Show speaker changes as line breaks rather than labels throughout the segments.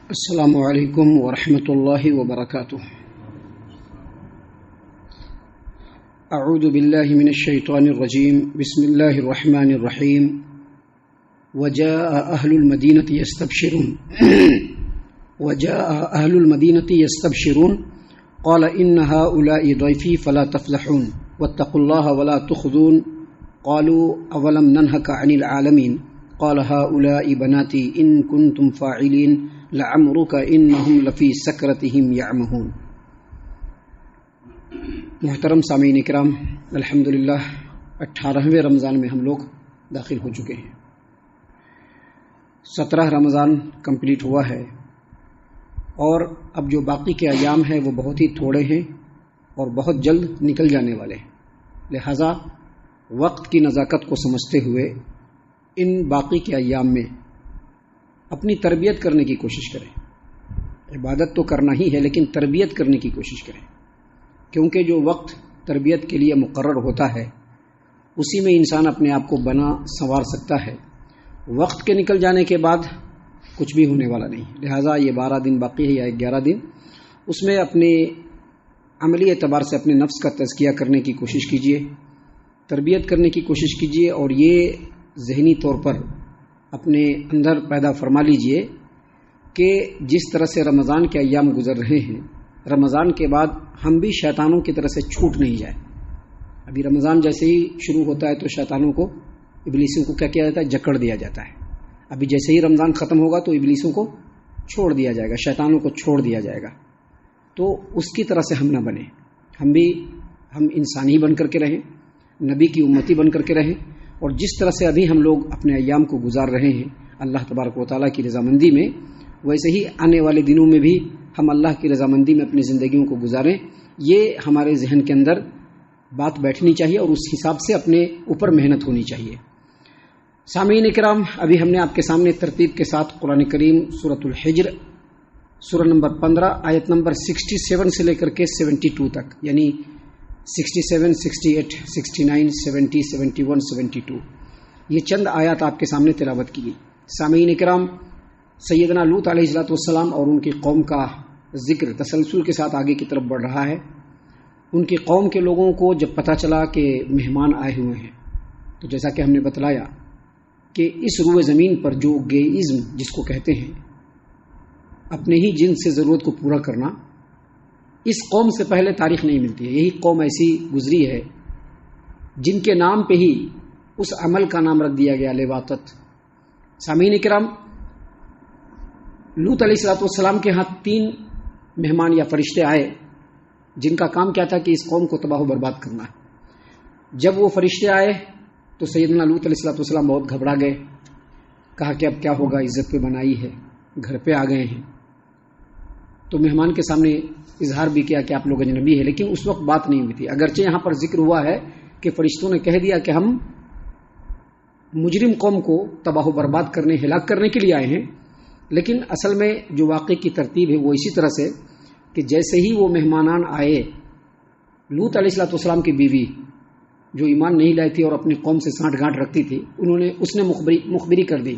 السلام علیکم ورحمۃ اللہ وبرکاتہ۔ اعوذ باللہ من الشیطان الرجیم، بسم اللہ الرحمن الرحیم۔ وجاء اہل المدینۃ یستبشرون قال ان هؤلاء ضیفی فلا تفضحون واتقوا اللہ ولا تخزون قالوا اولم ننهك عن العالمین قال هؤلاء بناتی ان کنتم فاعلین لعمرك انہم لفی سکرتہم یعمہون۔ محترم سامعین کرام، الحمدللہ 18ویں رمضان میں ہم لوگ داخل ہو چکے ہیں۔ 17 رمضان کمپلیٹ ہوا ہے اور اب جو باقی کے ایام ہیں وہ بہت ہی تھوڑے ہیں اور بہت جلد نکل جانے والے ہیں، لہذا وقت کی نزاکت کو سمجھتے ہوئے ان باقی کے ایام میں اپنی تربیت کرنے کی کوشش کریں۔ عبادت تو کرنا ہی ہے لیکن تربیت کرنے کی کوشش کریں، کیونکہ جو وقت تربیت کے لیے مقرر ہوتا ہے اسی میں انسان اپنے آپ کو بنا سنوار سکتا ہے۔ وقت کے نکل جانے کے بعد کچھ بھی ہونے والا نہیں، لہٰذا یہ 12 دن باقی ہے یا 11 دن، اس میں اپنے عملی اعتبار سے اپنے نفس کا تزکیہ کرنے کی کوشش کیجیے، تربیت کرنے کی کوشش کیجیے، اور یہ ذہنی طور پر اپنے اندر پیدا فرما لیجئے کہ جس طرح سے رمضان کے ایام گزر رہے ہیں، رمضان کے بعد ہم بھی شیطانوں کی طرح سے چھوٹ نہیں جائیں۔ ابھی رمضان جیسے ہی شروع ہوتا ہے تو شیطانوں کو، ابلیسوں کو کیا کیا جاتا ہے؟ جکڑ دیا جاتا ہے۔ ابھی جیسے ہی رمضان ختم ہوگا تو ابلیسوں کو چھوڑ دیا جائے گا، شیطانوں کو چھوڑ دیا جائے گا۔ تو اس کی طرح سے ہم نہ بنیں، ہم انسان ہی بن کر کے رہیں، نبی کی امتی بن کر کے رہیں، اور جس طرح سے ابھی ہم لوگ اپنے ایام کو گزار رہے ہیں اللہ تبارک و تعالیٰ کی رضامندی میں، ویسے ہی آنے والے دنوں میں بھی ہم اللہ کی رضامندی میں اپنی زندگیوں کو گزاریں۔ یہ ہمارے ذہن کے اندر بات بیٹھنی چاہیے اور اس حساب سے اپنے اوپر محنت ہونی چاہیے۔ سامعین کرام، ابھی ہم نے آپ کے سامنے ترتیب کے ساتھ قرآن کریم سورۃ الحجر سورہ نمبر 15 آیت نمبر 67 سے لے کر کے 72 تک، یعنی 67، 68، 69، 70، 71، 72، یہ چند آیات آپ کے سامنے تلاوت کی گئی۔ سامعین کرام، سیدنا لوط علیہ السلام اور ان کی قوم کا ذکر تسلسل کے ساتھ آگے کی طرف بڑھ رہا ہے۔ ان کی قوم کے لوگوں کو جب پتہ چلا کہ مہمان آئے ہوئے ہیں تو جیسا کہ ہم نے بتلایا کہ اس روئے زمین پر جو گیئزم جس کو کہتے ہیں، اپنے ہی جن سے ضرورت کو پورا کرنا، اس قوم سے پہلے تاریخ نہیں ملتی ہے۔ یہی قوم ایسی گزری ہے جن کے نام پہ ہی اس عمل کا نام رکھ دیا گیا لواطت۔ سامعین کرام، لوط علیہ السلام کے ہاں 3 مہمان یا فرشتے آئے جن کا کام کیا تھا کہ اس قوم کو تباہ و برباد کرنا ہے۔ جب وہ فرشتے آئے تو سیدنا لوط علیہ السلام بہت گھبرا گئے، کہا کہ اب کیا ہوگا، عزت پہ بنائی ہے، گھر پہ آ گئے ہیں۔ تو مہمان کے سامنے اظہار بھی کیا کہ آپ لوگ اجنبی ہیں، لیکن اس وقت بات نہیں ہوئی تھی۔ اگرچہ یہاں پر ذکر ہوا ہے کہ فرشتوں نے کہہ دیا کہ ہم مجرم قوم کو تباہ و برباد کرنے، ہلاک کرنے کے لیے آئے ہیں، لیکن اصل میں جو واقعے کی ترتیب ہے وہ اسی طرح سے کہ جیسے ہی وہ مہمانان آئے، لوط علیہ السلام کی بیوی جو ایمان نہیں لائی تھی اور اپنی قوم سے سانٹھ گانٹھ رکھتی تھی، اس نے مخبری کر دی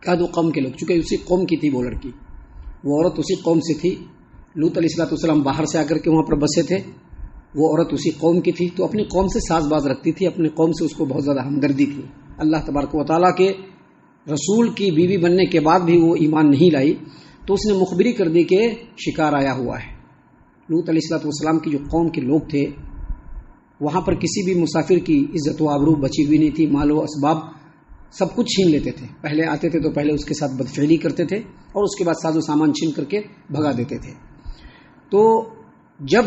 کہ دو قوم کے لوگ، چونکہ اسی قوم کی تھی وہ لڑکی، وہ عورت اسی قوم سے تھی۔ لوط علیہ السلام باہر سے آ کر کے وہاں پر بسے تھے، وہ عورت اسی قوم کی تھی، تو اپنی قوم سے ساز باز رکھتی تھی، اپنی قوم سے اس کو بہت زیادہ ہمدردی تھی۔ اللہ تبارک و تعالیٰ کے رسول کی بیوی بننے کے بعد بھی وہ ایمان نہیں لائی، تو اس نے مخبری کر دی کہ شکار آیا ہوا ہے۔ لوط علیہ السلام کی جو قوم کے لوگ تھے، وہاں پر کسی بھی مسافر کی عزت و آبرو بچی ہوئی نہیں تھی، مال و اسباب سب کچھ چھین لیتے تھے۔ پہلے آتے تھے تو پہلے اس کے ساتھ بدفعلی کرتے تھے اور اس کے بعد ساز و سامان چھین کر کے بھگا دیتے تھے۔ تو جب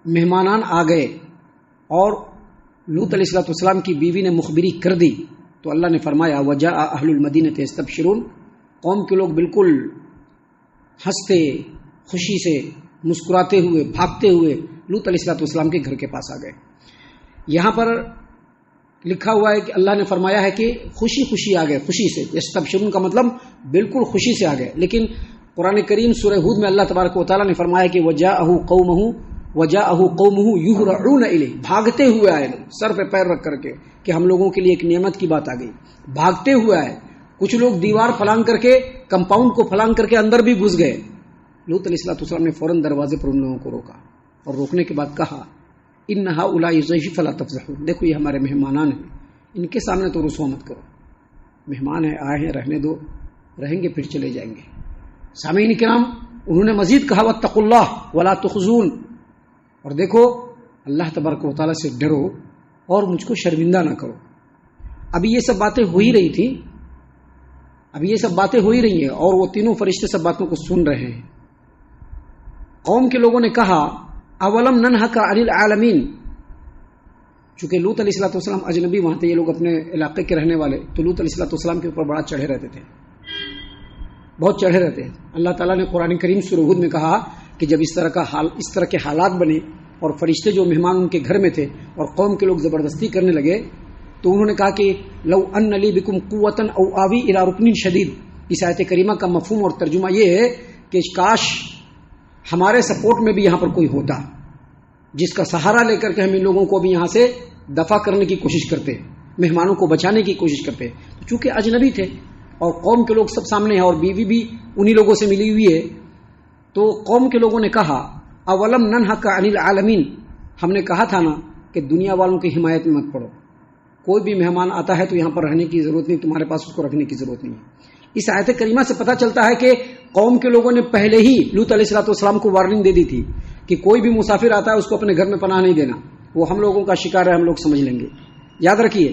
مہمانان آ گئے اور لوط علیہ السلام کی بیوی نے مخبری کر دی تو اللہ نے فرمایا وجاء اہل المدینۃ یستبشرون، قوم کے لوگ بالکل ہنستے، خوشی سے مسکراتے ہوئے، بھاگتے ہوئے لوط علیہ السلام کے گھر کے پاس آ گئے۔ یہاں پر لکھا ہوا ہے کہ اللہ نے فرمایا ہے کہ خوشی خوشی آ گئے، خوشی سے، یستبشرون کا مطلب بالکل خوشی سے آ گئے، لیکن قرآن کریم سورہ ہود میں اللہ تبارک و تعالیٰ نے فرمایا کہ وجاءہ قومہ یہرعون الیہ، بھاگتے ہوئے آئے، سر پہ پیر رکھ کر کے کہ ہم لوگوں کے لیے ایک نعمت کی بات آ گئی، بھاگتے ہوئے آئے، کچھ لوگ دیوار پھلانگ کر کے، کمپاؤنڈ کو پھلانگ کر کے اندر بھی گھس گئے. لوط علیہ السلام نے فوراً دروازے پر ان لوگوں کو روکا اور روکنے کے بعد کہا ان ہؤلاء ضیفی فلا تفضحون، دیکھو یہ ہمارے مہمانان ہیں، ان کے سامنے تو رسوا مت کرو. مہمان ہیں، آئے ہیں، رہنے دو، رہیں گے پھر چلے جائیں گے. سامعین کرام، انہوں نے مزید کہا واتقوا اللہ ولا تخزون، اور دیکھو اللہ تبارک و تعالیٰ سے ڈرو اور مجھ کو شرمندہ نہ کرو. ابھی یہ سب باتیں ہو ہی رہی تھی، ابھی یہ سب باتیں ہو ہی رہی ہیں اور وہ تینوں فرشتے سب باتوں کو سن رہے ہیں. قوم کے لوگوں نے کہا اولم ننہک عن العالمین، چونکہ لوط علیہ السلام اجنبی وہاں تھے، یہ لوگ اپنے علاقے کے رہنے والے، تو لوط علیہ السلام کے اوپر بڑا چڑھے رہتے تھے، بہت چڑھے رہتے ہیں. اللہ تعالیٰ نے قرآن کریم سورہ ہود میں کہا کہ جب اس طرح کے حالات بنے اور فرشتے جو مہمان ان کے گھر میں تھے اور قوم کے لوگ زبردستی کرنے لگے، تو انہوں نے کہا کہ لو ان لی بکم قوتا او آوی الی رکن شدید. اس آیت کریمہ کا مفہوم اور ترجمہ یہ ہے کہ کاش ہمارے سپورٹ میں بھی یہاں پر کوئی ہوتا جس کا سہارا لے کر کے ہم ان لوگوں کو بھی یہاں سے دفع کرنے کی کوشش کرتے، مہمانوں کو بچانے کی کوشش کرتے. چونکہ اجنبی تھے اور قوم کے لوگ سب سامنے ہیں اور بیوی بھی انہی لوگوں سے ملی ہوئی ہے، تو قوم کے لوگوں نے کہا اولم ننہک عن العالمین، ہم نے کہا تھا نا کہ دنیا والوں کی حمایت میں مت پڑو، کوئی بھی مہمان آتا ہے تو یہاں پر رہنے کی ضرورت نہیں، تمہارے پاس اس کو رکھنے کی ضرورت نہیں. اس آیت کریمہ سے پتہ چلتا ہے کہ قوم کے لوگوں نے پہلے ہی لوط علیہ السلام کو وارننگ دے دی تھی کہ کوئی بھی مسافر آتا ہے اس کو اپنے گھر میں پناہ نہیں دینا، وہ ہم لوگوں کا شکار ہے، ہم لوگ سمجھ لیں گے. یاد رکھیے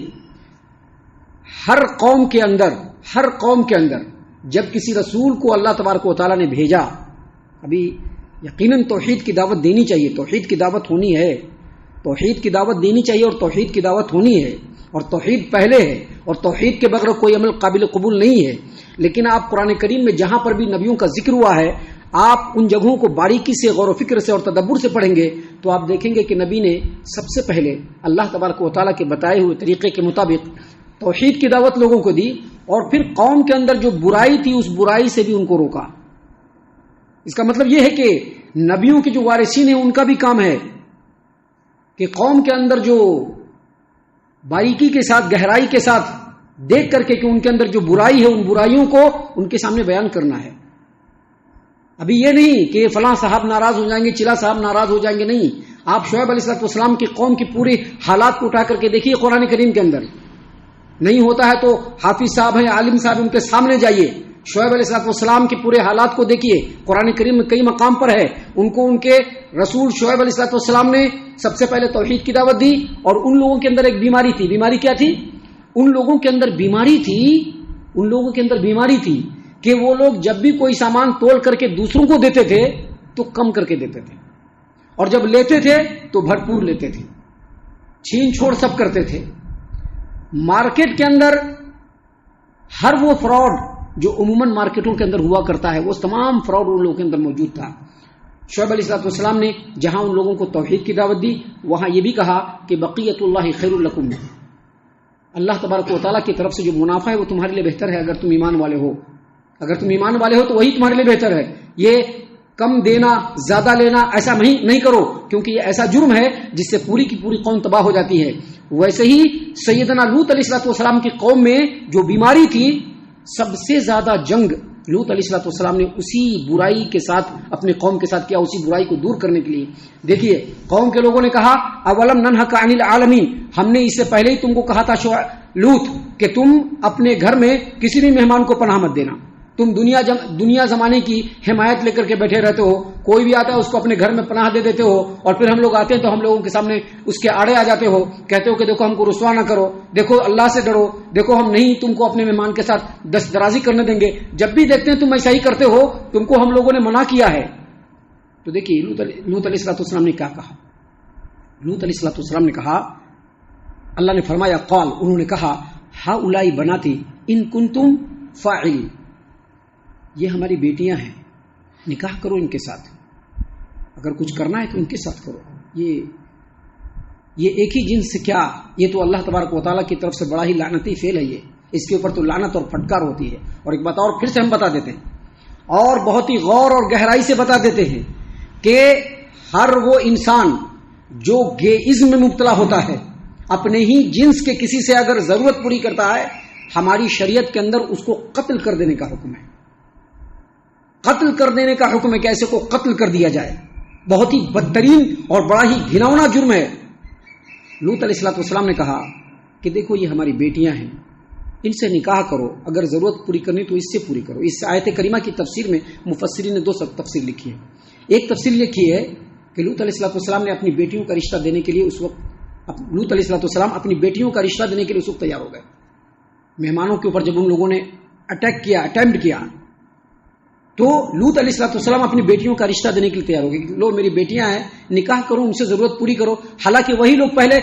ہر قوم کے اندر جب کسی رسول کو اللہ تبارک و تعالیٰ نے بھیجا، ابھی یقیناً توحید کی دعوت دینی چاہیے، توحید کی دعوت ہونی ہے، توحید کی دعوت دینی چاہیے اور توحید کی دعوت ہونی ہے، اور توحید پہلے ہے اور توحید کے بغیر کوئی عمل قابل قبول نہیں ہے. لیکن آپ قرآن کریم میں جہاں پر بھی نبیوں کا ذکر ہوا ہے، آپ ان جگہوں کو باریکی سے، غور و فکر سے اور تدبر سے پڑھیں گے تو آپ دیکھیں گے کہ نبی نے سب سے پہلے اللہ تبارک و تعالیٰ کے بتائے ہوئے طریقے کے مطابق توحید کی دعوت لوگوں کو دی، اور پھر قوم کے اندر جو برائی تھی اس برائی سے بھی ان کو روکا. اس کا مطلب یہ ہے کہ نبیوں کے جو وارثین ہیں ان کا بھی کام ہے کہ قوم کے اندر جو باریکی کے ساتھ، گہرائی کے ساتھ دیکھ کر کے کہ ان کے اندر جو برائی ہے ان برائیوں کو ان کے سامنے بیان کرنا ہے. ابھی یہ نہیں کہ فلاں صاحب ناراض ہو جائیں گے، چلا صاحب ناراض ہو جائیں گے، نہیں. آپ شعیب علیہ السلام کی قوم کی پوری حالات کو اٹھا کر کے دیکھیے قرآن کریم کے اندر. نہیں ہوتا ہے تو حافظ صاحب ہیں، عالم صاحب، ان کے سامنے جائیے، شعیب علیہ السلام کے پورے حالات کو دیکھیے. قرآن کریم میں کئی مقام پر ہے ان کو ان کے رسول شعیب علیہ السلام نے سب سے پہلے توحید کی دعوت دی، اور ان لوگوں کے اندر ایک بیماری تھی. بیماری کیا تھی؟ ان لوگوں کے اندر بیماری تھی کہ وہ لوگ جب بھی کوئی سامان تول کر کے دوسروں کو دیتے تھے تو کم کر کے دیتے تھے، اور جب لیتے تھے تو بھرپور لیتے تھے، چھین چھوڑ سب کرتے تھے. مارکیٹ کے اندر ہر وہ فراڈ جو عموماً مارکیٹوں کے اندر ہوا کرتا ہے، وہ تمام فراڈ ان لوگوں کے اندر موجود تھا. شعیب علیہ السلام نے جہاں ان لوگوں کو توحید کی دعوت دی وہاں یہ بھی کہا کہ بقیت اللہ خیر لکم، اللہ تبارک و تعالیٰ کی طرف سے جو منافع ہے وہ تمہارے لیے بہتر ہے. اگر تم ایمان والے ہو تو وہی تمہارے لیے بہتر ہے. یہ کم دینا، زیادہ لینا ایسا نہیں کرو، کیونکہ یہ ایسا جرم ہے جس سے پوری کی پوری قوم تباہ ہو جاتی ہے. ویسے ہی سیدنا لوط علیہ السلام کی قوم میں جو بیماری تھی، سب سے زیادہ جنگ لوط علیہ السلام نے اسی برائی کے ساتھ اپنے قوم کے ساتھ کیا، اسی برائی کو دور کرنے کے لیے. دیکھیے قوم کے لوگوں نے کہا اولم ننہک عن العالمین، ہم نے اس سے پہلے ہی تم کو کہا تھا لوط کہ تم اپنے گھر میں کسی بھی مہمان کو پناہ مت دینا. تم دنیا زمانے کی حمایت لے کر کے بیٹھے رہتے ہو، کوئی بھی آتا ہے اس کو اپنے گھر میں پناہ دے دیتے ہو، اور پھر ہم لوگ آتے ہیں تو ہم لوگوں کے سامنے اس کے آڑے آ جاتے ہو، کہتے ہو کہ دیکھو ہم کو رسوا نہ کرو، دیکھو اللہ سے ڈرو، دیکھو ہم نہیں تم کو اپنے مہمان کے ساتھ دست درازی کرنے دیں گے. جب بھی دیکھتے ہیں تم ایسا ہی کرتے ہو، تم کو ہم لوگوں نے منع کیا ہے. تو دیکھیے لوط علیہ السلام نے کیا کہا. لوط علیہ السلام نے کہا، اللہ نے فرمایا قال، انہوں نے کہا ہؤلاء بناتی ان کنتم فاعلین، یہ ہماری بیٹیاں ہیں، نکاح کرو ان کے ساتھ، اگر کچھ کرنا ہے تو ان کے ساتھ کرو. یہ ایک ہی جنس کیا، یہ تو اللہ تبارک و تعالیٰ کی طرف سے بڑا ہی لعنتی فعل ہے. اس کے اوپر تو لعنت اور پھٹکار ہوتی ہے. اور ایک بات اور پھر سے ہم بتا دیتے ہیں اور بہت ہی غور اور گہرائی سے بتا دیتے ہیں کہ ہر وہ انسان جو گے ازم میں مبتلا ہوتا ہے، اپنے ہی جنس کے کسی سے اگر ضرورت پوری کرتا ہے ہماری شریعت کے اندر اس کو قتل کر دینے کا حکم ہے. قتل کر دینے کا حکم ہے کہ ایسے کو قتل کر دیا جائے. بہت ہی بدترین اور بڑا ہی گھناؤنا جرم ہے. لوط علیہ السلام نے کہا کہ دیکھو یہ ہماری بیٹیاں ہیں، ان سے نکاح کرو، اگر ضرورت پوری کرنی تو اس سے پوری کرو. اس آیت کریمہ کی تفسیر میں مفسرین نے 2 تفسیر لکھی ہے. ایک تفسیر لکھی ہے کہ لوط علیہ السلام نے اپنی بیٹیوں کا رشتہ دینے کے لیے اس وقت لوط علیہ السلام اپنی بیٹیوں کا رشتہ دینے کے لیے اس وقت تیار ہو گئے. مہمانوں کے اوپر جب ان لوگوں نے اٹیمپٹ کیا تو لوط علیہ السلام اپنی بیٹیوں کا رشتہ دینے کے لیے تیار ہو گئے. لو میری بیٹیاں ہیں، نکاح کرو، ان سے ضرورت پوری کرو. حالانکہ وہی لوگ پہلے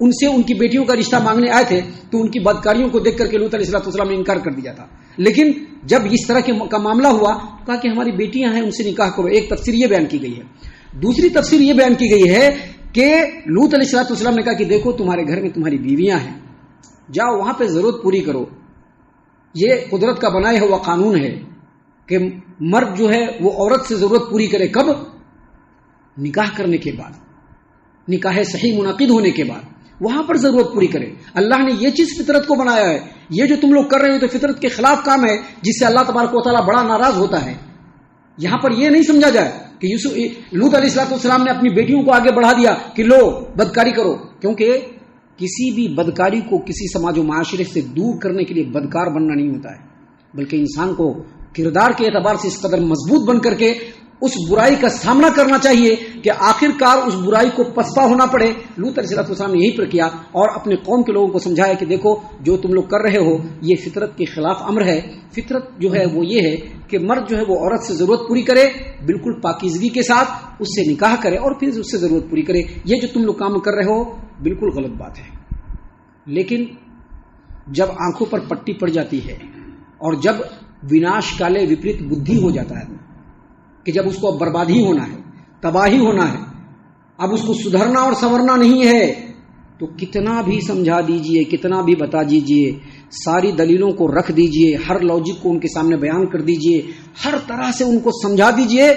ان سے ان کی بیٹیوں کا رشتہ مانگنے آئے تھے تو ان کی بدکاریوں کو دیکھ کر کے لوط علیہ السلام نے انکار کر دیا تھا. لیکن جب اس طرح کا معاملہ ہوا کہا کہ ہماری بیٹیاں ہیں، ان سے نکاح کرو. ایک تفسیر یہ بیان کی گئی ہے. دوسری تفسیر یہ بیان کی گئی ہے کہ لوط علیہ السلام نے کہا کہ دیکھو تمہارے گھر میں تمہاری بیویاں ہیں، جاؤ وہاں پہ ضرورت پوری کرو. یہ قدرت کا بنایا ہوا قانون ہے کہ مرد جو ہے وہ عورت سے ضرورت پوری کرے. کب؟ نکاح کرنے کے بعد، نکاح صحیح منعقد ہونے کے بعد وہاں پر ضرورت پوری کرے. اللہ نے یہ چیز فطرت کو بنایا ہے. یہ جو تم لوگ کر رہے ہو تو فطرت کے خلاف کام ہے، جس سے اللہ تبارک و تعالیٰ بڑا ناراض ہوتا ہے. یہاں پر یہ نہیں سمجھا جائے کہ لوط علیہ السلام نے اپنی بیٹیوں کو آگے بڑھا دیا کہ لو بدکاری کرو، کیونکہ کسی بھی بدکاری کو کسی سماج و معاشرے سے دور کرنے کے لیے بدکار بننا نہیں ہوتا ہے، بلکہ انسان کو کردار کے اعتبار سے اس قدر مضبوط بن کر کے اس برائی کا سامنا کرنا چاہیے کہ آخر کار اس برائی کو پسپا ہونا پڑے. لوط علیہ السلام نے یہی پر کیا اور اپنے قوم کے لوگوں کو سمجھایا کہ دیکھو جو تم لوگ کر رہے ہو یہ فطرت کے خلاف امر ہے. فطرت جو ہے وہ یہ ہے کہ مرد جو ہے وہ عورت سے ضرورت پوری کرے، بالکل پاکیزگی کے ساتھ اس سے نکاح کرے اور پھر اس سے ضرورت پوری کرے. یہ جو تم لوگ کام کر رہے ہو بالکل غلط بات ہے. لیکن جب آنکھوں پر پٹی پڑ جاتی ہے اور جب وناش کالے وپریت بدھی ہو جاتا ہے کہ جب اس کو اب بربادی ہونا ہے، تباہی ہونا ہے، اب اس کو سدھرنا اور سنورنا نہیں ہے، تو کتنا بھی سمجھا دیجئے، کتنا بھی بتا دیجئے، ساری دلیلوں کو رکھ دیجئے، ہر لاجک کو ان کے سامنے بیان کر دیجئے، ہر طرح سے ان کو سمجھا دیجئے،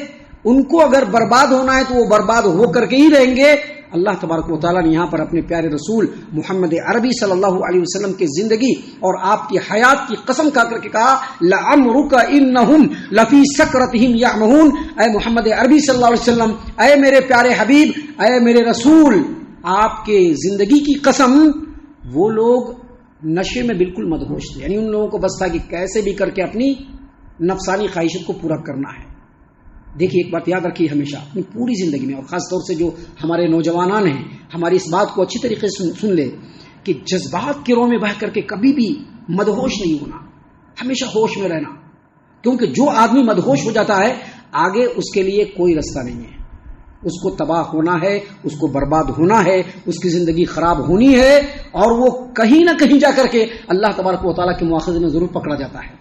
ان کو اگر برباد ہونا ہے تو وہ برباد ہو کر کے ہی رہیں گے. اللہ تبارک و تعالیٰ نے یہاں پر اپنے پیارے رسول محمد عربی صلی اللہ علیہ وسلم کی زندگی اور آپ کی حیات کی قسم کھا کر کے کہا لعمرک انہم لفی سکرتہم یعمہون. اے محمد عربی صلی اللہ علیہ وسلم، اے میرے پیارے حبیب، اے میرے رسول، آپ کے زندگی کی قسم وہ لوگ نشے میں بالکل مدہوش تھے. یعنی ان لوگوں کو بس تھا کہ کیسے بھی کر کے اپنی نفسانی خواہشت کو پورا کرنا ہے. دیکھیے ایک بات یاد رکھیے ہمیشہ اپنی پوری زندگی میں، اور خاص طور سے جو ہمارے نوجوانان ہیں ہماری اس بات کو اچھی طریقے سے سن لے کہ جذبات کے رو میں بہہ کر کے کبھی بھی مدہوش نہیں ہونا، ہمیشہ ہوش میں رہنا. کیونکہ جو آدمی مدہوش ہو جاتا ہے آگے اس کے لیے کوئی رستہ نہیں ہے. اس کو تباہ ہونا ہے، اس کو برباد ہونا ہے، اس کی زندگی خراب ہونی ہے، اور وہ کہیں نہ کہیں جا کر کے اللہ تبارک و تعالیٰ کے مواخذے میں ضرور پکڑا جاتا ہے.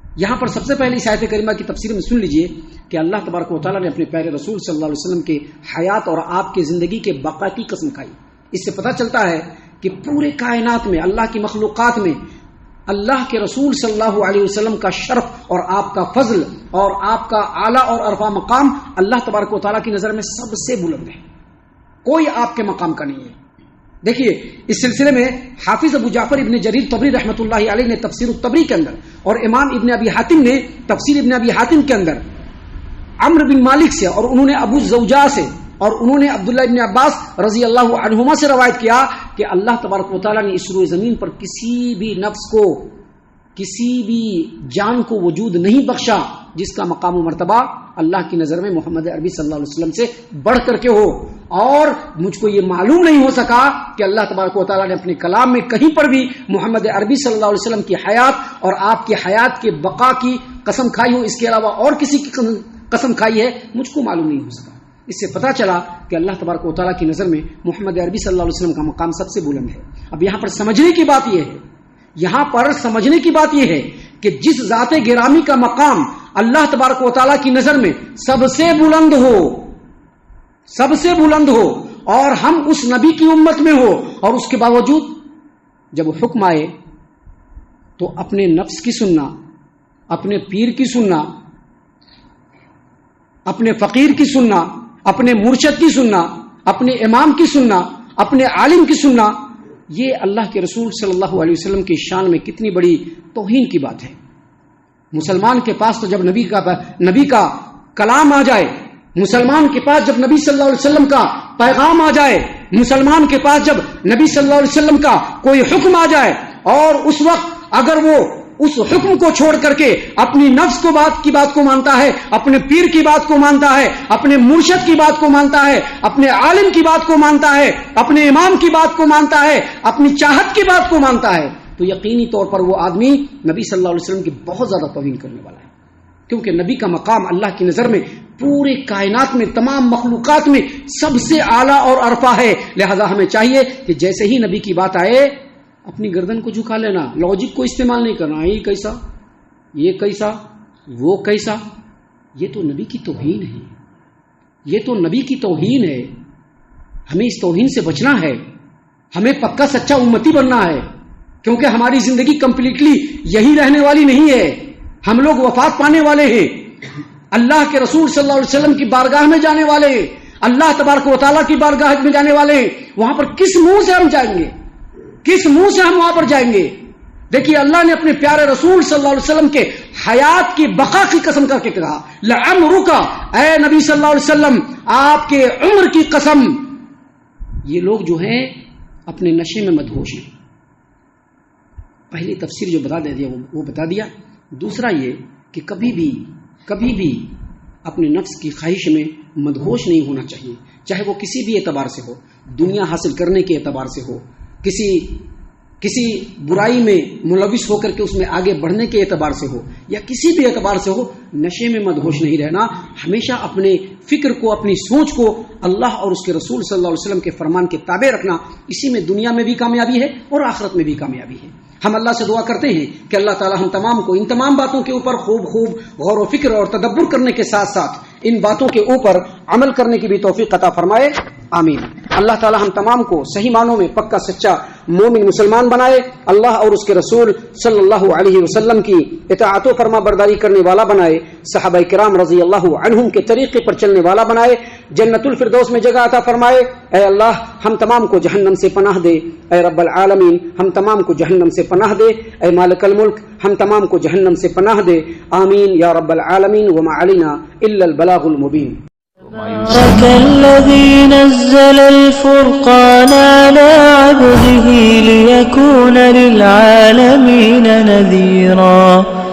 یہاں پر سب سے پہلے اس آیت کریمہ کی تفسیر میں سن لیجئے کہ اللہ تبارک و تعالیٰ نے اپنے پیارے رسول صلی اللہ علیہ وسلم کے حیات اور آپ کی زندگی کے بقا کی قسم کھائی. اس سے پتہ چلتا ہے کہ پورے کائنات میں، اللہ کی مخلوقات میں اللہ کے رسول صلی اللہ علیہ وسلم کا شرف اور آپ کا فضل اور آپ کا اعلیٰ اور عرفہ مقام اللہ تبارک و تعالیٰ کی نظر میں سب سے بلند ہے، کوئی آپ کے مقام کا نہیں ہے. دیکھیے اس سلسلے میں حافظ ابو جعفر ابن جریر طبری رحمۃ اللہ علیہ نے تفسیر الطبری کے اندر اور امام ابن ابی حاتم نے تفسیر ابن ابی حاتم کے اندر عمرو بن مالک سے اور انہوں نے ابو زوجہ سے اور انہوں نے عبداللہ ابن عباس رضی اللہ عنہما سے روایت کیا کہ اللہ تبارک و تعالیٰ نے اس روئے زمین پر کسی بھی نفس کو، کسی بھی جان کو وجود نہیں بخشا جس کا مقام و مرتبہ اللہ کی نظر میں محمد عربی صلی اللہ علیہ وسلم سے بڑھ کر کے ہو. اور مجھ کو یہ معلوم نہیں ہو سکا کہ اللہ تبارک و تعالیٰ نے اپنے کلام میں کہیں پر بھی محمد عربی صلی اللہ علیہ وسلم کی حیات اور آپ کی حیات کے بقا کی قسم کھائی ہو، اس کے علاوہ اور کسی کی قسم کھائی ہے، مجھ کو معلوم نہیں ہو سکا. اس سے پتہ چلا کہ اللہ تبارک و تعالیٰ کی نظر میں محمد عربی صلی اللہ علیہ وسلم کا مقام سب سے بلند ہے. اب یہاں پر سمجھنے کی بات یہ ہے، یہاں پر سمجھنے کی بات یہ ہے کہ جس ذات گرامی کا مقام اللہ تبارک و تعالیٰ کی نظر میں سب سے بلند ہو، سب سے بلند ہو، اور ہم اس نبی کی امت میں ہو، اور اس کے باوجود جب حکم آئے تو اپنے نفس کی سننا، اپنے پیر کی سننا، اپنے فقیر کی سننا، اپنے مرشد کی سننا، اپنے امام کی سننا، اپنے عالم کی سننا، یہ اللہ کے رسول صلی اللہ علیہ وسلم کی شان میں کتنی بڑی توہین کی بات ہے۔ مسلمان کے پاس تو جب نبی کا کلام آ جائے، مسلمان کے پاس جب نبی صلی اللہ علیہ وسلم کا پیغام آ جائے، مسلمان کے پاس جب نبی صلی اللہ علیہ وسلم کا کوئی حکم آ جائے، اور اس وقت اگر وہ اس حکم کو چھوڑ کر کے اپنی نفس کی بات کو مانتا ہے، اپنے پیر کی بات کو مانتا ہے، اپنے مرشد کی بات کو مانتا ہے، اپنے عالم کی بات کو مانتا ہے، اپنے امام کی بات کو مانتا ہے، اپنی چاہت کی بات کو مانتا ہے، تو یقینی طور پر وہ آدمی نبی صلی اللہ علیہ وسلم کی بہت زیادہ توہین کرنے والا ہے۔ کیونکہ نبی کا مقام اللہ کی نظر میں پورے کائنات میں، تمام مخلوقات میں سب سے اعلیٰ اور عرفہ ہے، لہذا ہمیں چاہیے کہ جیسے ہی نبی کی بات آئے اپنی گردن کو جھکا لینا، لاجک کو استعمال نہیں کرنا، یہ کیسا، یہ کیسا، وہ کیسا، یہ تو نبی کی توہین ہے، یہ تو نبی کی توہین ہے۔ ہمیں اس توہین سے بچنا ہے، ہمیں پکا سچا امتی بننا ہے، کیونکہ ہماری زندگی کمپلیٹلی یہی رہنے والی نہیں ہے، ہم لوگ وفات پانے والے ہیں، اللہ کے رسول صلی اللہ علیہ وسلم کی بارگاہ میں جانے والے ہیں، اللہ تبارک و تعالیٰ کی بارگاہ میں جانے والے ہیں، وہاں پر کس منہ سے ہم جائیں گے، کس منہ سے ہم وہاں پر جائیں گے؟ دیکھیے اللہ نے اپنے پیارے رسول صلی اللہ علیہ وسلم کے حیات کی بقا کی قسم کر کے کہا، لعمرک، اے نبی صلی اللہ علیہ وسلم آپ کے عمر کی قسم۔ یہ لوگ جو ہیں اپنے نشے میں مدہوش ہیں۔ پہلی تفسیر جو بتا دیا وہ بتا دیا۔ دوسرا یہ کہ کبھی بھی اپنے نفس کی خواہش میں مدہوش نہیں ہونا چاہیے، چاہے وہ کسی بھی اعتبار سے ہو، دنیا حاصل کرنے کے اعتبار سے ہو، کسی برائی میں ملوث ہو کر کے اس میں آگے بڑھنے کے اعتبار سے ہو، یا کسی بھی اعتبار سے ہو، نشے میں مدہوش نہیں رہنا، ہمیشہ اپنے فکر کو، اپنی سوچ کو اللہ اور اس کے رسول صلی اللہ علیہ وسلم کے فرمان کے تابع رکھنا، اسی میں دنیا میں بھی کامیابی ہے اور آخرت میں بھی کامیابی ہے۔ ہم اللہ سے دعا کرتے ہیں کہ اللہ تعالی ہم تمام کو ان تمام باتوں کے اوپر خوب غور و فکر اور تدبر کرنے کے ساتھ ساتھ ان باتوں کے اوپر عمل کرنے کی بھی توفیق عطا فرمائے، آمین۔ اللہ تعالی ہم تمام کو صحیح معنوں میں پکا سچا مومن مسلمان بنائے، اللہ اور اس کے رسول صلی اللہ علیہ وسلم کی اطاعت و فرما برداری کرنے والا بنائے، صحابہ کرام رضی اللہ عنہم کے طریقے پر چلنے والا بنائے، جنت الفردوس میں جگہ عطا فرمائے۔ اے اللہ ہم تمام کو جہنم سے پناہ دے، اے رب العالمین ہم تمام کو جہنم سے پناہ دے، اے مالک الملک ہم تمام کو جہنم سے پناہ دے، آمین یا رب العالمین۔ وما علینا الا البلاغ المبین۔
تبارك الذي نزل الفرقان على عبده ليكون للعالمين نذيرا